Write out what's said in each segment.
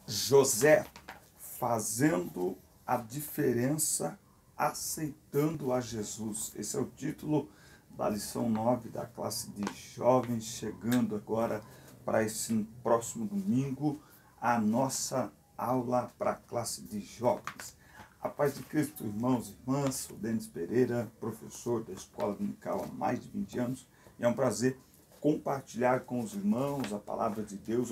José fazendo a diferença, aceitando a Jesus. Esse é o título da lição 9 da classe de jovens, chegando agora para esse próximo domingo, a nossa aula para a classe de jovens. A paz de Cristo, irmãos e irmãs, sou Denis Pereira, professor da Escola Dominical há mais de 20 anos, e é um prazer compartilhar com os irmãos a palavra de Deus,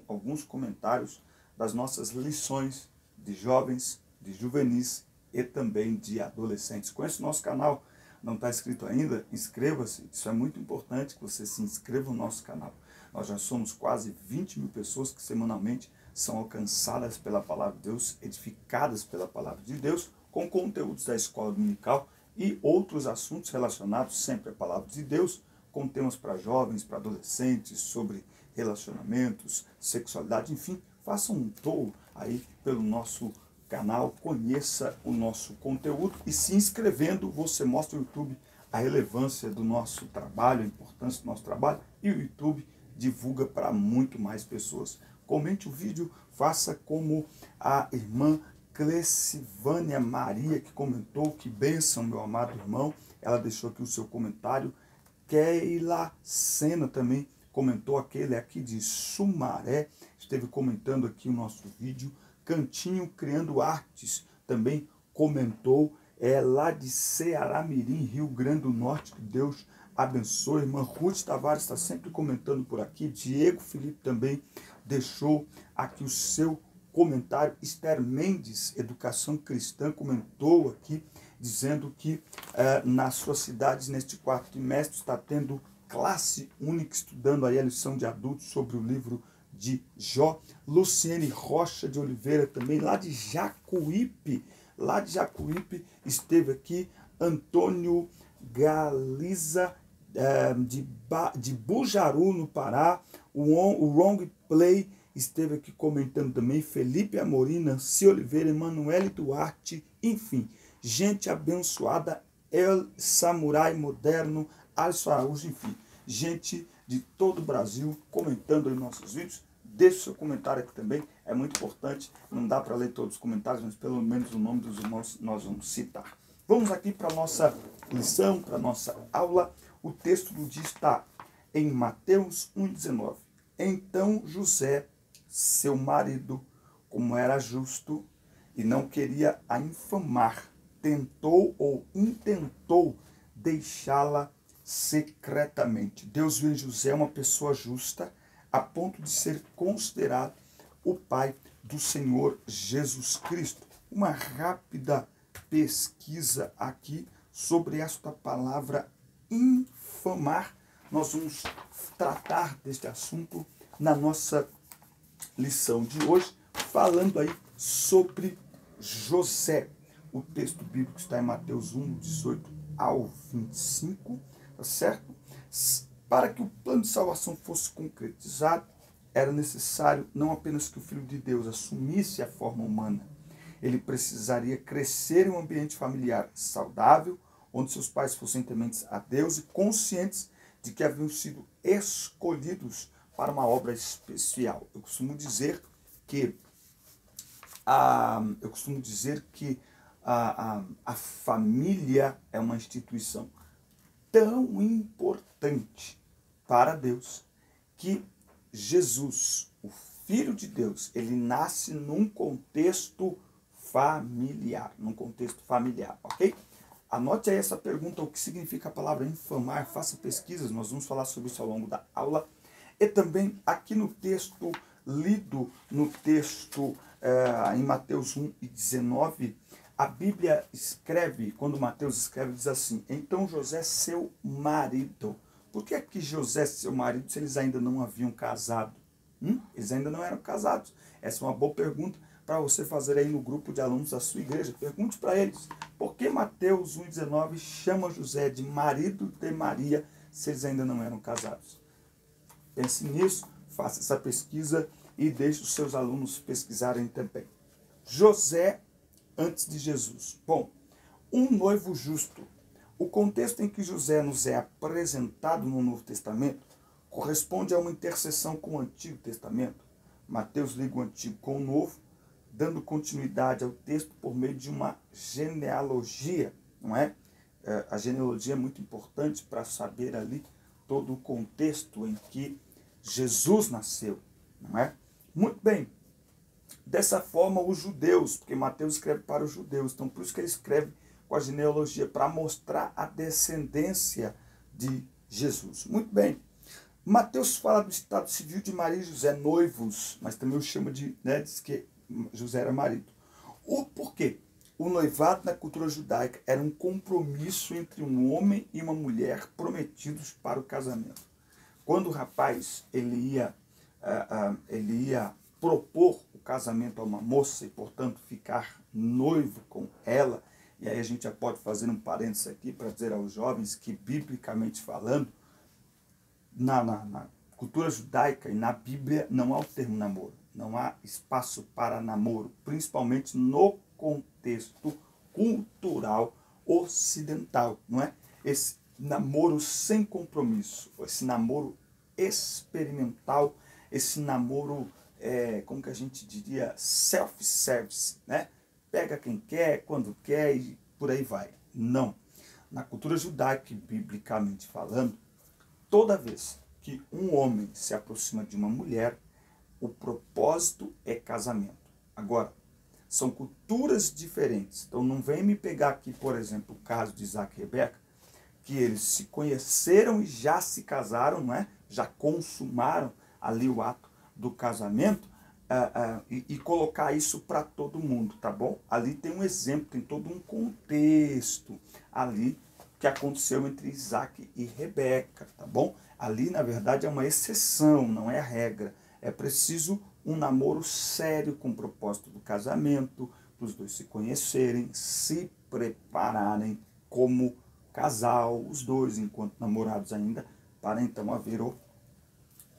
alguns comentários das nossas lições de jovens, de juvenis e também de adolescentes. Conhece o nosso canal? Não está inscrito ainda? Inscreva-se. Isso é muito importante que você se inscreva no nosso canal. Nós já somos quase 20 mil pessoas que semanalmente são alcançadas pela palavra de Deus, edificadas pela palavra de Deus, com conteúdos da escola dominical e outros assuntos relacionados sempre à palavra de Deus, com temas para jovens, para adolescentes, sobre relacionamentos, sexualidade, enfim. Faça um tour aí pelo nosso canal, conheça o nosso conteúdo e se inscrevendo, você mostra ao YouTube a relevância do nosso trabalho, a importância do nosso trabalho, e o YouTube divulga para muito mais pessoas. Comente o vídeo, faça como a irmã Clecivânia Maria, que comentou, que bênção, meu amado irmão, ela deixou aqui o seu comentário. Keila Sena também comentou, aquele aqui de Sumaré, esteve comentando aqui o nosso vídeo. Cantinho Criando Artes também comentou, lá de Ceará-Mirim, Rio Grande do Norte, que Deus abençoe. Irmã Ruth Tavares está sempre comentando por aqui. Diego Felipe também deixou aqui o seu comentário. Esther Mendes, Educação Cristã, comentou aqui, dizendo que nas suas cidades, neste quarto trimestre, está tendo classe única, estudando aí a lição de adultos sobre o livro de Jó. Luciene Rocha de Oliveira também, lá de Jacuípe, esteve aqui. Antônio Galiza, de Bujaru, no Pará. O Wrong Play esteve aqui comentando também. Felipe Amorim, Nancy Oliveira, Emanuele Duarte, enfim, gente abençoada. El Samurai Moderno, Alisson Araújo, enfim, gente de todo o Brasil comentando os nossos vídeos. Deixe seu comentário aqui também, é muito importante. Não dá para ler todos os comentários, mas pelo menos o nome dos irmãos nós vamos citar. Vamos aqui para a nossa lição, para a nossa aula. O texto do dia está em Mateus 1,19. Então José, seu marido, como era justo e não queria a infamar, tentou ou intentou deixá-la secretamente. Deus viu em José uma pessoa justa, a ponto de ser considerado o pai do Senhor Jesus Cristo. Uma rápida pesquisa aqui sobre esta palavra infamar. Nós vamos tratar deste assunto na nossa lição de hoje, falando aí sobre José. O texto bíblico está em Mateus 1, 18 ao 25, tá certo? Para que o plano de salvação fosse concretizado, era necessário não apenas que o Filho de Deus assumisse a forma humana, ele precisaria crescer em um ambiente familiar saudável, onde seus pais fossem tementes a Deus e conscientes de que haviam sido escolhidos para uma obra especial. Eu costumo dizer que a família é uma instituição tão importante para Deus que Jesus, o Filho de Deus, ele nasce num contexto familiar, ok? Anote aí essa pergunta, o que significa a palavra infamar, faça pesquisas, nós vamos falar sobre isso ao longo da aula. E também aqui no texto, lido no texto em Mateus 1:19, a Bíblia escreve, quando Mateus escreve, diz assim: então José, seu marido. Por que aqui José, seu marido, se eles ainda não haviam casado? Eles ainda não eram casados. Essa é uma boa pergunta para você fazer aí no grupo de alunos da sua igreja. Pergunte para eles, por que Mateus 1:19 chama José de marido de Maria, se eles ainda não eram casados? Pense nisso, faça essa pesquisa e deixe os seus alunos pesquisarem também. José antes de Jesus. Bom, um noivo justo. O contexto em que José nos é apresentado no Novo Testamento corresponde a uma interseção com o Antigo Testamento. Mateus liga o Antigo com o Novo, dando continuidade ao texto por meio de uma genealogia, não é? A genealogia é muito importante para saber ali todo o contexto em que Jesus nasceu, não é? Muito bem. Dessa forma, os judeus, porque Mateus escreve para os judeus, então por isso que ele escreve com a genealogia, para mostrar a descendência de Jesus. Muito bem. Mateus fala do estado civil de Maria e José, noivos, mas também o chama de, né, diz que José era marido. O porquê? O noivado na cultura judaica era um compromisso entre um homem e uma mulher prometidos para o casamento. Quando o rapaz ele ia propor o casamento a uma moça e, portanto, ficar noivo com ela, e aí a gente já pode fazer um parênteses aqui para dizer aos jovens que, biblicamente falando, na cultura judaica e na Bíblia não há o termo namoro, não há espaço para namoro, principalmente no contexto cultural ocidental, não é? Esse namoro sem compromisso, esse namoro experimental, esse namoro, como que a gente diria, self-service, né? Pega quem quer, quando quer e por aí vai. Não. Na cultura judaica, biblicamente falando, toda vez que um homem se aproxima de uma mulher, o propósito é casamento. Agora, são culturas diferentes. Então não vem me pegar aqui, por exemplo, o caso de Isaac e Rebeca, que eles se conheceram e já se casaram, não é? Já consumaram ali o ato do casamento, e colocar isso para todo mundo, tá bom? Ali tem um exemplo, tem todo um contexto ali que aconteceu entre Isaac e Rebeca, tá bom? Ali, na verdade, é uma exceção, não é a regra. É preciso um namoro sério com o propósito do casamento, para os dois se conhecerem, se prepararem como casal, os dois, enquanto namorados ainda, para então haver o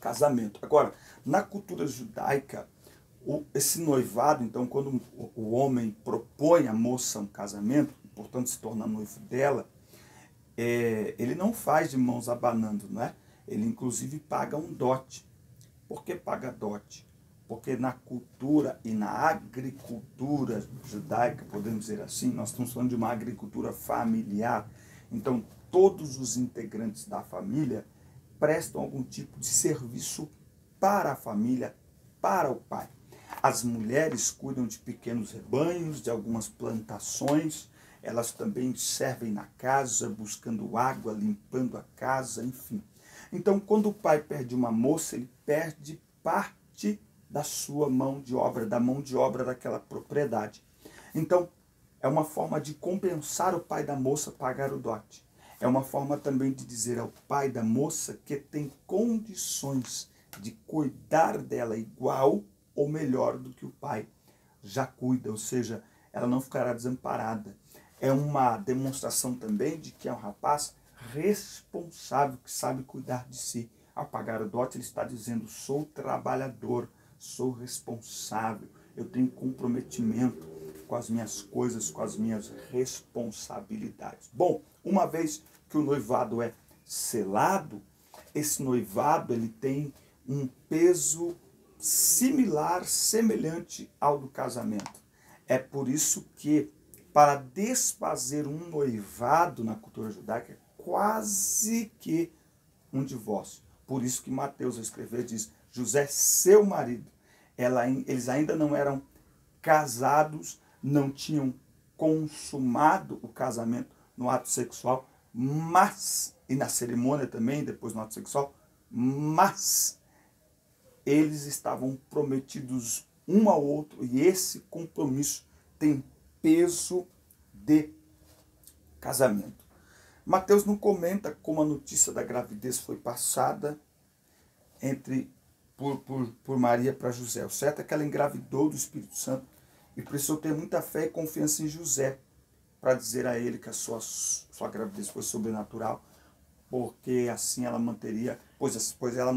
casamento. Agora, na cultura judaica, esse noivado, então, quando o homem propõe à moça um casamento, portanto se torna noivo dela, ele não faz de mãos abanando, não é? Ele inclusive paga um dote. Por que paga dote? Porque na cultura e na agricultura judaica, podemos dizer assim, nós estamos falando de uma agricultura familiar, então todos os integrantes da família prestam algum tipo de serviço para a família, para o pai. As mulheres cuidam de pequenos rebanhos, de algumas plantações, elas também servem na casa, buscando água, limpando a casa, enfim. Então, quando o pai perde uma moça, ele perde parte da sua mão de obra, da mão de obra daquela propriedade. Então, é uma forma de compensar o pai da moça pagar o dote. É uma forma também de dizer ao pai da moça que tem condições de cuidar dela igual ou melhor do que o pai já cuida, ou seja, ela não ficará desamparada. É uma demonstração também de que é um rapaz responsável, que sabe cuidar de si. Ao pagar o dote, ele está dizendo, sou trabalhador, sou responsável, eu tenho comprometimento com as minhas coisas, com as minhas responsabilidades. Bom, uma vez que o noivado é selado, esse noivado ele tem um peso similar, semelhante ao do casamento. É por isso que, para desfazer um noivado na cultura judaica, é quase que um divórcio. Por isso que Mateus, ao escrever, diz, José, seu marido. Eles ainda não eram casados, não tinham consumado o casamento no ato sexual, mas, e na cerimônia também, depois no ato sexual, mas eles estavam prometidos um ao outro, e esse compromisso tem peso de casamento. Mateus não comenta como a notícia da gravidez foi passada por Maria para José. O certo é que ela engravidou do Espírito Santo e precisou ter muita fé e confiança em José para dizer a ele que a sua gravidez foi sobrenatural, porque assim ela manteria, pois ela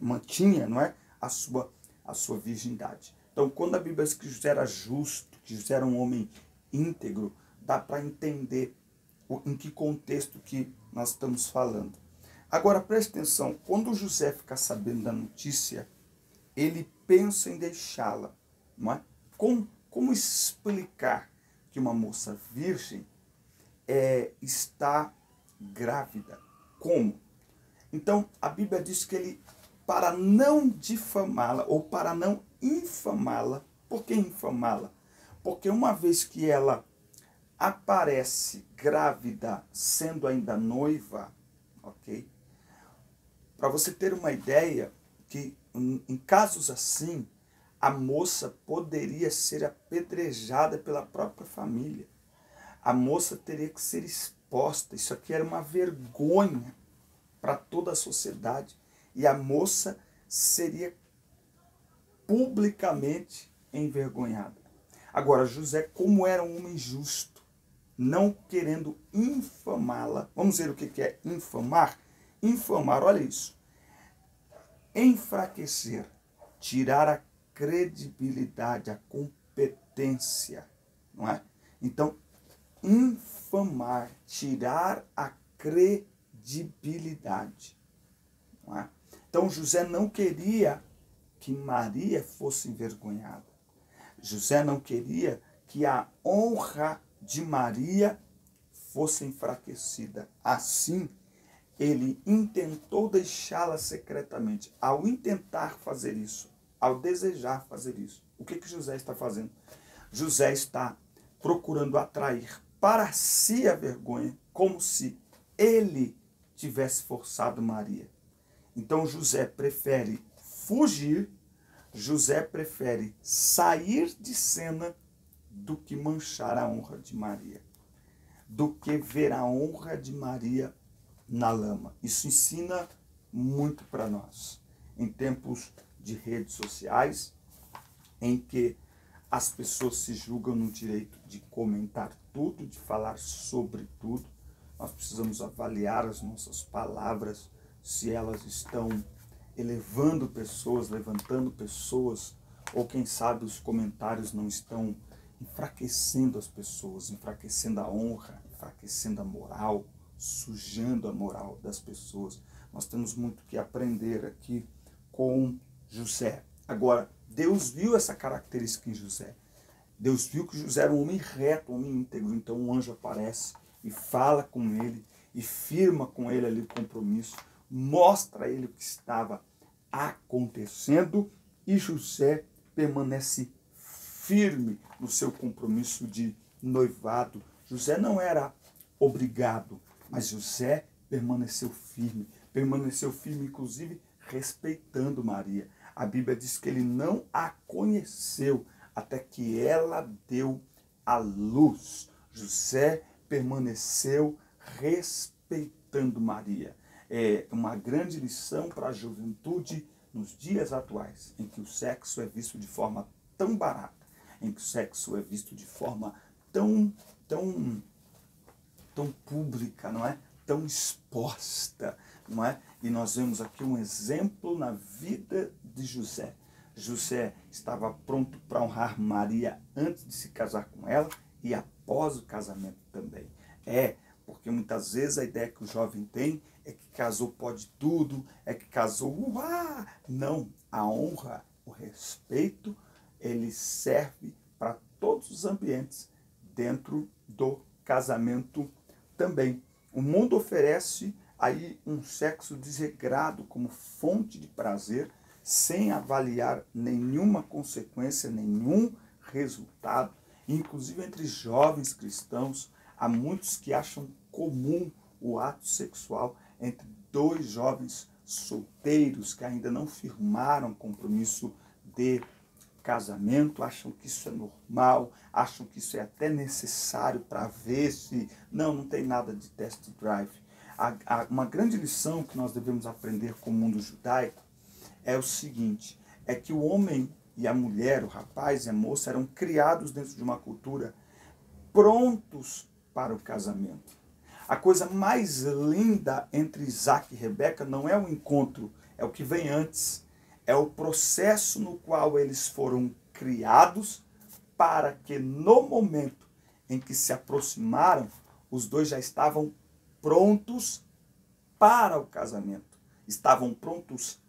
mantinha, não é, a sua virgindade. Então, quando a Bíblia diz que José era justo, que José era um homem íntegro, dá para entender em que contexto que nós estamos falando. Agora, preste atenção, quando José fica sabendo da notícia, ele pensa em deixá-la, não é? Como explicar que uma moça virgem está grávida? Como? Então, a Bíblia diz que ele, para não difamá-la ou para não infamá-la, por que infamá-la? Porque uma vez que ela aparece grávida, sendo ainda noiva, ok? Para você ter uma ideia, que em casos assim, a moça poderia ser apedrejada pela própria família. A moça teria que ser exposta. Isso aqui era uma vergonha para toda a sociedade. E a moça seria publicamente envergonhada. Agora, José, como era um homem justo, não querendo infamá-la. Vamos ver o que é infamar? Infamar, olha isso. Enfraquecer, tirar a credibilidade, a competência, não é? Então, infamar, tirar a credibilidade, não é? Então, José não queria que Maria fosse envergonhada. José não queria que a honra de Maria fosse enfraquecida. Assim, ele intentou deixá-la secretamente. Ao intentar fazer isso, ao desejar fazer isso, o que José está fazendo? José está procurando atrair para si a vergonha, como se ele tivesse forçado Maria. Então José prefere fugir, José prefere sair de cena do que manchar a honra de Maria, do que ver a honra de Maria na lama. Isso ensina muito para nós. Em tempos de redes sociais, em que as pessoas se julgam no direito de comentar tudo, de falar sobre tudo, nós precisamos avaliar as nossas palavras, se elas estão elevando pessoas, levantando pessoas, ou quem sabe os comentários não estão enfraquecendo as pessoas, enfraquecendo a honra, enfraquecendo a moral, sujando a moral das pessoas. Nós temos muito que aprender aqui com José. Agora, Deus viu essa característica em José. Deus viu que José era um homem reto, um homem íntegro. Então um anjo aparece e fala com ele, e firma com ele ali o compromisso, mostra a ele o que estava acontecendo, e José permanece firme no seu compromisso de noivado. José não era obrigado, mas José permaneceu firme inclusive respeitando Maria. A Bíblia diz que ele não a conheceu até que ela deu à luz. José permaneceu respeitando Maria. É uma grande lição para a juventude nos dias atuais, em que o sexo é visto de forma tão barata, em que o sexo é visto de forma tão pública, não é? Tão exposta, não é? E nós vemos aqui um exemplo na vida de José. José estava pronto para honrar Maria antes de se casar com ela e após o casamento também. Porque muitas vezes a ideia que o jovem tem é que casou pode tudo, é que casou, Não, a honra, o respeito, ele serve para todos os ambientes dentro do casamento também. O mundo oferece aí um sexo desregrado como fonte de prazer, sem avaliar nenhuma consequência, nenhum resultado. Inclusive entre jovens cristãos, há muitos que acham comum o ato sexual entre dois jovens solteiros que ainda não firmaram compromisso de casamento, acham que isso é normal, acham que isso é até necessário para ver se... Não tem nada de test drive. Uma grande lição que nós devemos aprender com o mundo judaico é o seguinte, é que o homem e a mulher, o rapaz e a moça, eram criados dentro de uma cultura prontos para o casamento. A coisa mais linda entre Isaac e Rebeca não é o encontro, é o que vem antes. É o processo no qual eles foram criados para que no momento em que se aproximaram, os dois já estavam prontos para o casamento. Estavam prontos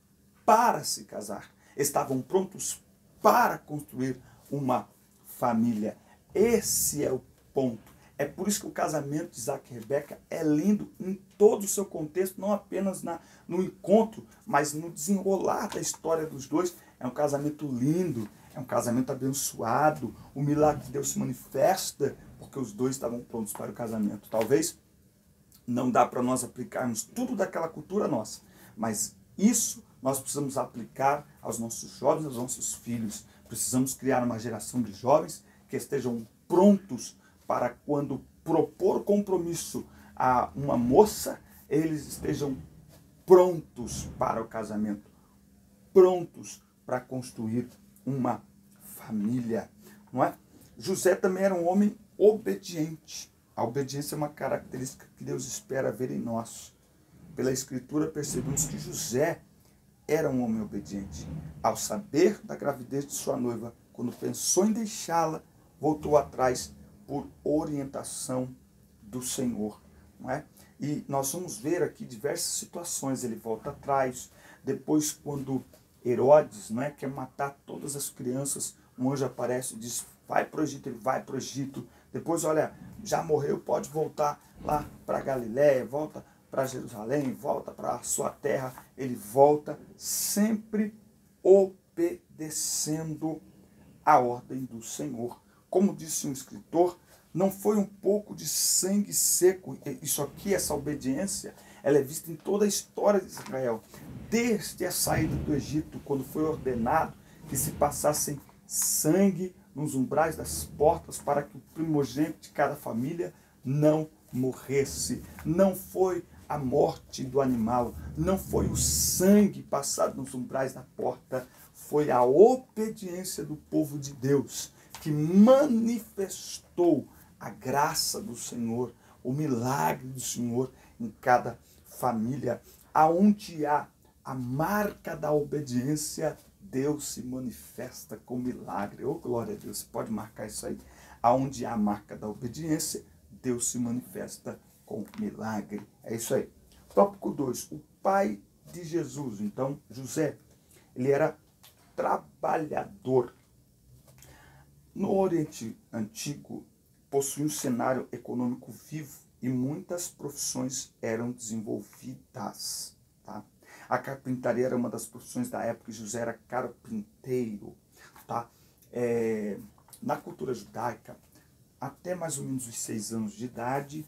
para se casar. estavam prontos para construir uma família. Esse é o ponto. É por isso que o casamento de Isaac e Rebeca é lindo em todo o seu contexto, não apenas no encontro, mas no desenrolar da história dos dois. É um casamento lindo, é um casamento abençoado, o milagre de Deus se manifesta porque os dois estavam prontos para o casamento. Talvez não dá para nós aplicarmos tudo daquela cultura nossa, mas isso nós precisamos aplicar aos nossos jovens, aos nossos filhos. Precisamos criar uma geração de jovens que estejam prontos para quando propor compromisso a uma moça, eles estejam prontos para o casamento, prontos para construir uma família, não é? José também era um homem obediente. A obediência é uma característica que Deus espera ver em nós. Pela Escritura percebemos que José era um homem obediente. Ao saber da gravidez de sua noiva, quando pensou em deixá-la, voltou atrás por orientação do Senhor, não é? E nós vamos ver aqui diversas situações. Ele volta atrás. Depois, quando Herodes, não é, quer matar todas as crianças, um anjo aparece e diz: vai para o Egito. Ele vai para o Egito. Depois, olha, já morreu, pode voltar lá para Galiléia, volta para Jerusalém, volta para a sua terra. Ele volta sempre obedecendo a ordem do Senhor. Como disse um escritor, não foi um pouco de sangue seco. Isso aqui, essa obediência, ela é vista em toda a história de Israel. Desde a saída do Egito, quando foi ordenado que se passassem sangue nos umbrais das portas para que o primogênito de cada família não morresse. Não foi a morte do animal, não foi o sangue passado nos umbrais da porta, foi a obediência do povo de Deus que manifestou a graça do Senhor, o milagre do Senhor em cada família. Aonde há a marca da obediência, Deus se manifesta com milagre. Oh, glória a Deus, você pode marcar isso aí. Aonde há a marca da obediência, Deus se manifesta com milagre. É isso aí. Tópico 2, o pai de Jesus. Então, José, ele era trabalhador. No Oriente Antigo, possuía um cenário econômico vivo e muitas profissões eram desenvolvidas. Tá? A carpintaria era uma das profissões da época, e José era carpinteiro. Tá? Na cultura judaica, até mais ou menos os 6 anos de idade,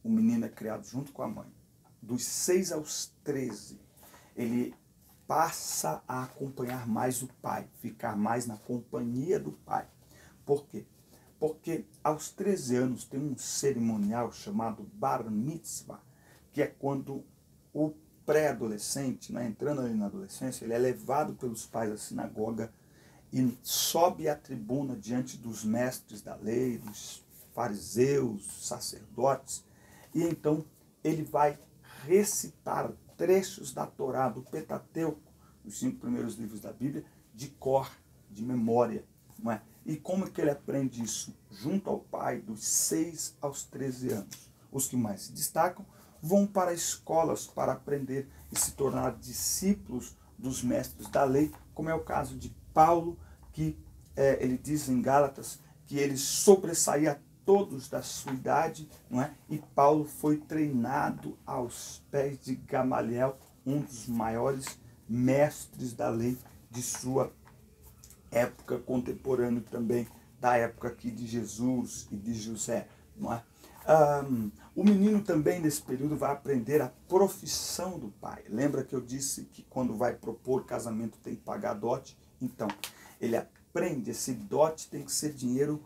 o menino é criado junto com a mãe. Dos 6 aos 13, ele passa a acompanhar mais o pai, ficar mais na companhia do pai. Por quê? Porque aos 13 anos tem um cerimonial chamado Bar Mitzvah, que é quando o pré-adolescente, né, entrando ali na adolescência, ele é levado pelos pais à sinagoga e sobe à tribuna diante dos mestres da lei, dos fariseus, sacerdotes, e então ele vai recitar trechos da Torá, do Pentateuco, os 5 primeiros livros da Bíblia, de cor, de memória. Não é? E como é que ele aprende isso? Junto ao pai, dos 6 aos 13 anos. Os que mais se destacam vão para escolas para aprender e se tornar discípulos dos mestres da lei, como é o caso de Paulo, que ele diz em Gálatas que ele sobressaía todos da sua idade, não é? E Paulo foi treinado aos pés de Gamaliel, um dos maiores mestres da lei de sua época, contemporâneo também da época aqui de Jesus e de José, não é? O menino também nesse período vai aprender a profissão do pai. Lembra que eu disse que quando vai propor casamento tem que pagar dote? Então, ele aprende, esse dote tem que ser dinheiro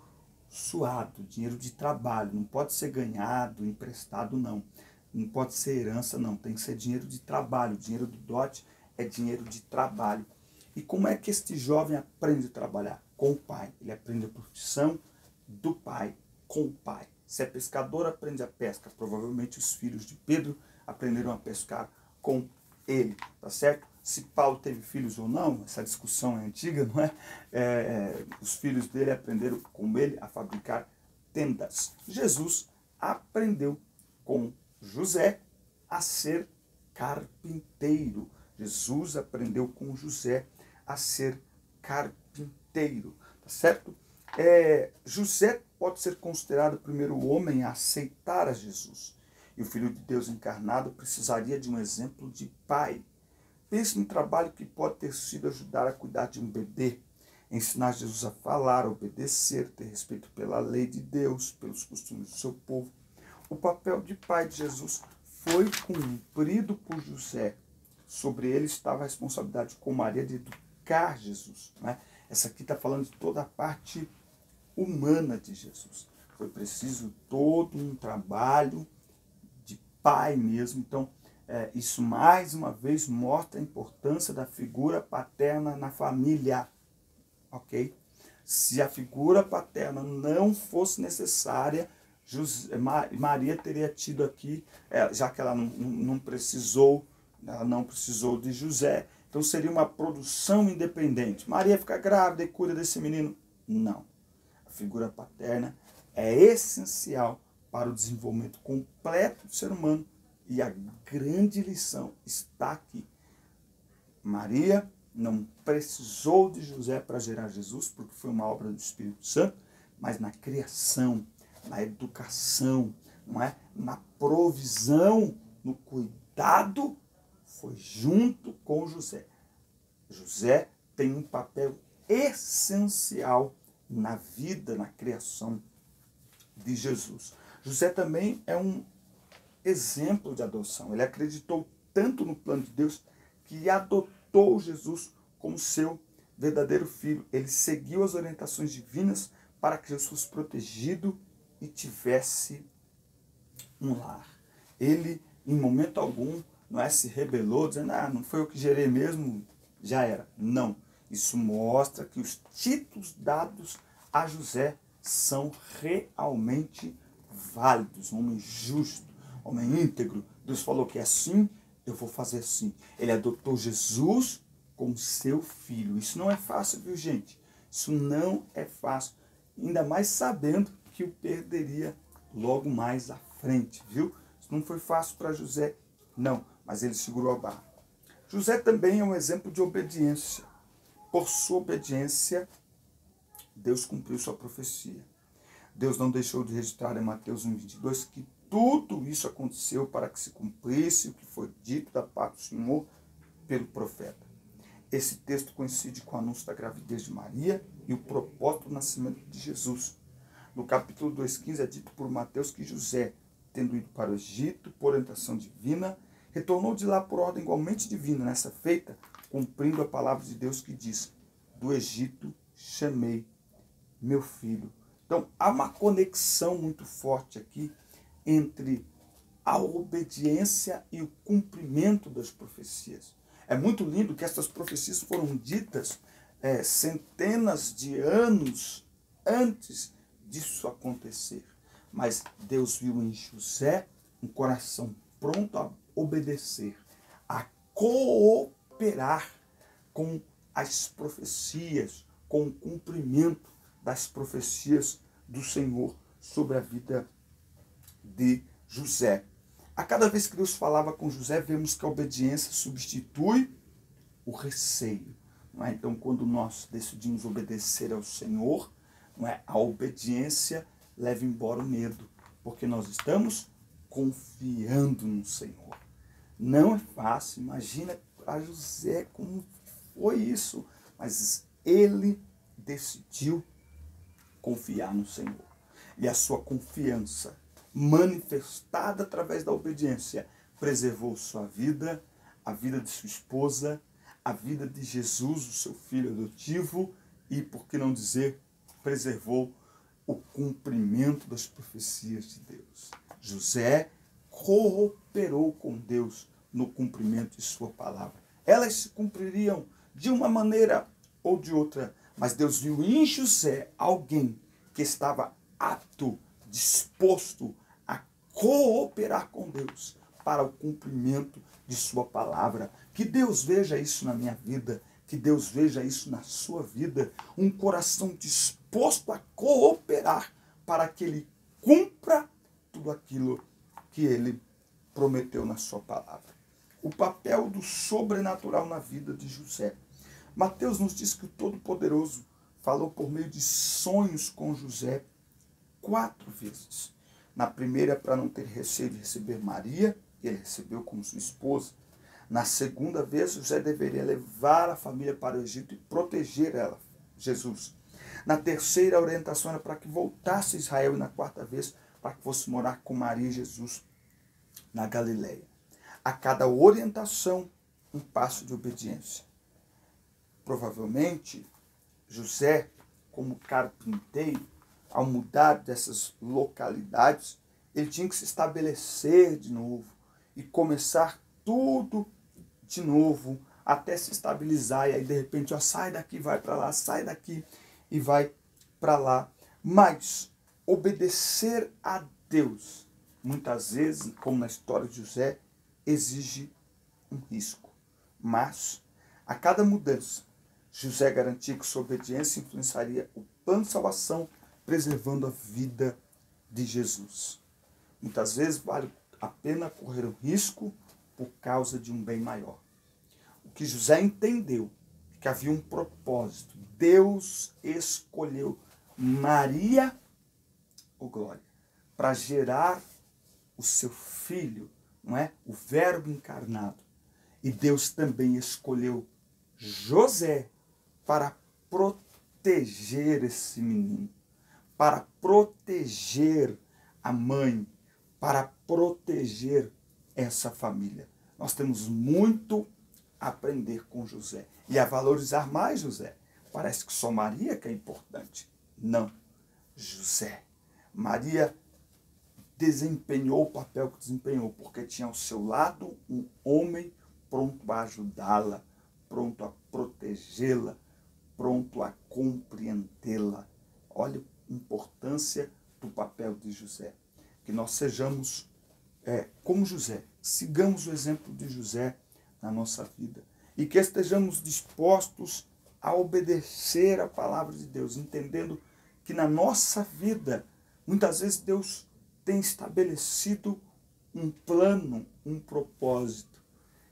suado, dinheiro de trabalho, não pode ser ganhado, emprestado, não. Não pode ser herança, não. Tem que ser dinheiro de trabalho. O dinheiro do dote é dinheiro de trabalho. E como é que este jovem aprende a trabalhar? Com o pai. Ele aprende a profissão do pai, com o pai. Se é pescador, aprende a pesca. Provavelmente os filhos de Pedro aprenderam a pescar com ele, tá certo? Se Paulo teve filhos ou não, essa discussão é antiga, não é? Os filhos dele aprenderam com ele a fabricar tendas. Jesus aprendeu com José a ser carpinteiro. Jesus aprendeu com José a ser carpinteiro, tá certo? José pode ser considerado o primeiro homem a aceitar a Jesus. E o Filho de Deus encarnado precisaria de um exemplo de pai. Pense no trabalho que pode ter sido ajudar a cuidar de um bebê, ensinar Jesus a falar, a obedecer, ter respeito pela lei de Deus, pelos costumes do seu povo. O papel de pai de Jesus foi cumprido por José. Sobre ele estava a responsabilidade com Maria de educar Jesus. Né? Essa aqui está falando de toda a parte humana de Jesus. Foi preciso todo um trabalho de pai mesmo. Então, isso mais uma vez mostra a importância da figura paterna na família. Ok? Se a figura paterna não fosse necessária, Maria teria tido aqui, já que ela não precisou de José, então seria uma produção independente. Maria fica grávida e cuida desse menino. Não. A figura paterna é essencial para o desenvolvimento completo do ser humano. E a grande lição está aqui. Maria não precisou de José para gerar Jesus, porque foi uma obra do Espírito Santo, mas na criação, na educação, não é? Na provisão, no cuidado, foi junto com José. José tem um papel essencial na vida, na criação de Jesus. José também é um exemplo de adoção. Ele acreditou tanto no plano de Deus que adotou Jesus como seu verdadeiro filho. Ele seguiu as orientações divinas para que Jesus fosse protegido e tivesse um lar. Ele, em momento algum, se rebelou, dizendo, não foi eu que gerei mesmo, já era. Não. Isso mostra que os títulos dados a José são realmente válidos. Um homem justo, homem íntegro. Deus falou que é assim, eu vou fazer assim. Ele adotou Jesus como seu filho. Isso não é fácil, viu, gente? Isso não é fácil. Ainda mais sabendo que o perderia logo mais à frente, viu? Isso não foi fácil para José, não. Mas ele segurou a barra. José também é um exemplo de obediência. Por sua obediência, Deus cumpriu sua profecia. Deus não deixou de registrar em Mateus 1,22 que tudo isso aconteceu para que se cumprisse o que foi dito da parte do Senhor pelo profeta. Esse texto coincide com o anúncio da gravidez de Maria e o propósito do nascimento de Jesus. No capítulo 2,15 é dito por Mateus que José, tendo ido para o Egito por orientação divina, retornou de lá por ordem igualmente divina nessa feita, cumprindo a palavra de Deus que diz, do Egito chamei meu filho. Então, há uma conexão muito forte aqui entre a obediência e o cumprimento das profecias. É muito lindo que essas profecias foram ditas centenas de anos antes disso acontecer. Mas Deus viu em José um coração pronto a obedecer, a cooperar com as profecias, com o cumprimento das profecias do Senhor sobre a vida de José. A cada vez que Deus falava com José, vemos que a obediência substitui o receio. Não é? Então, quando nós decidimos obedecer ao Senhor, não é? A obediência leva embora o medo, porque nós estamos confiando no Senhor. Não é fácil, imagina para José como foi isso, mas ele decidiu confiar no Senhor. E a sua confiança, manifestada através da obediência, preservou sua vida, a vida de sua esposa, a vida de Jesus, o seu filho adotivo, e, por que não dizer, preservou o cumprimento das profecias de Deus. José cooperou com Deus no cumprimento de sua palavra. Elas se cumpririam de uma maneira ou de outra, mas Deus viu em José alguém que estava apto, disposto a cooperar com Deus para o cumprimento de sua palavra. Que Deus veja isso na minha vida, que Deus veja isso na sua vida, um coração disposto a cooperar para que Ele cumpra tudo aquilo que Ele prometeu na sua palavra. o papel do sobrenatural na vida de José. Mateus nos diz que o Todo-Poderoso falou por meio de sonhos com José 4 vezes. Na primeira, para não ter receio de receber Maria, ele recebeu como sua esposa. Na segunda vez, José deveria levar a família para o Egito e proteger ela, Jesus. Na terceira, a orientação era para que voltasse a Israel. E na quarta vez, para que fosse morar com Maria e Jesus na Galileia. A cada orientação, um passo de obediência. Provavelmente, José, como carpinteiro, ao mudar dessas localidades, ele tinha que se estabelecer de novo e começar tudo de novo até se estabilizar. E aí, de repente, ó, sai daqui, vai para lá, sai daqui e vai para lá. Mas obedecer a Deus, muitas vezes, como na história de José, exige um risco. Mas, a cada mudança, José garantia que sua obediência influenciaria o plano de salvação, preservando a vida de Jesus. Muitas vezes vale a pena correr o risco por causa de um bem maior. O que José entendeu é que havia um propósito. Deus escolheu Maria, ou glória, para gerar o seu filho, não é? O Verbo encarnado. E Deus também escolheu José para proteger esse menino, para proteger a mãe, para proteger essa família. Nós temos muito a aprender com José e a valorizar mais José. Parece que só Maria que é importante. Não, José. Maria desempenhou o papel que desempenhou, porque tinha ao seu lado um homem pronto a ajudá-la, pronto a protegê-la, pronto a compreendê-la. Olha a importância do papel de José. Que nós sejamos como José, sigamos o exemplo de José na nossa vida e que estejamos dispostos a obedecer a palavra de Deus, entendendo que na nossa vida, muitas vezes Deus tem estabelecido um plano, um propósito,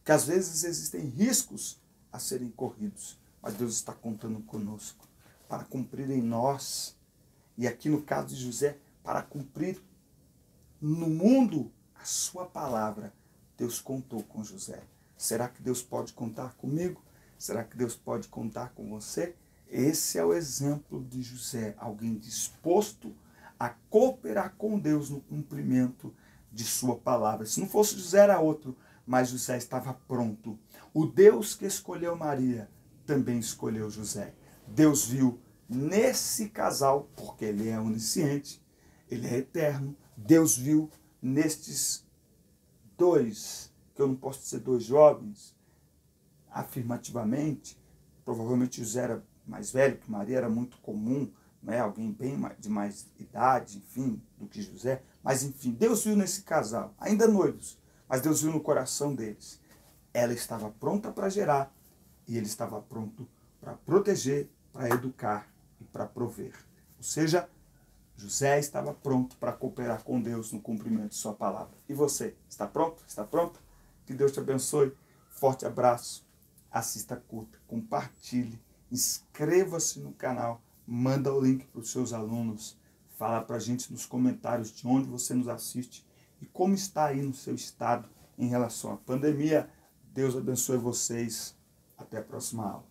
que às vezes existem riscos a serem corridos, mas Deus está contando conosco para cumprir em nós, e aqui no caso de José, para cumprir no mundo a sua palavra. Deus contou com José. Será que Deus pode contar comigo? Será que Deus pode contar com você? Esse é o exemplo de José, alguém disposto a cooperar com Deus no cumprimento de sua palavra. Se não fosse José, era outro, mas José estava pronto. O Deus que escolheu Maria também escolheu José. Deus viu nesse casal, porque ele é onisciente, ele é eterno. Deus viu nestes dois, que eu não posso dizer dois jovens, afirmativamente. Provavelmente José era mais velho que Maria, era muito comum, né? Alguém bem de mais idade, enfim, do que José. Mas enfim, Deus viu nesse casal, ainda noivos, mas Deus viu no coração deles. Ela estava pronta para gerar e ele estava pronto para proteger, para educar e para prover. Ou seja, José estava pronto para cooperar com Deus no cumprimento de sua palavra. E você, está pronto? Está pronta? Que Deus te abençoe. Forte abraço. Assista a curta, compartilhe, inscreva-se no canal, manda o link para os seus alunos, fala para a gente nos comentários de onde você nos assiste e como está aí no seu estado em relação à pandemia. Deus abençoe vocês. Até a próxima aula.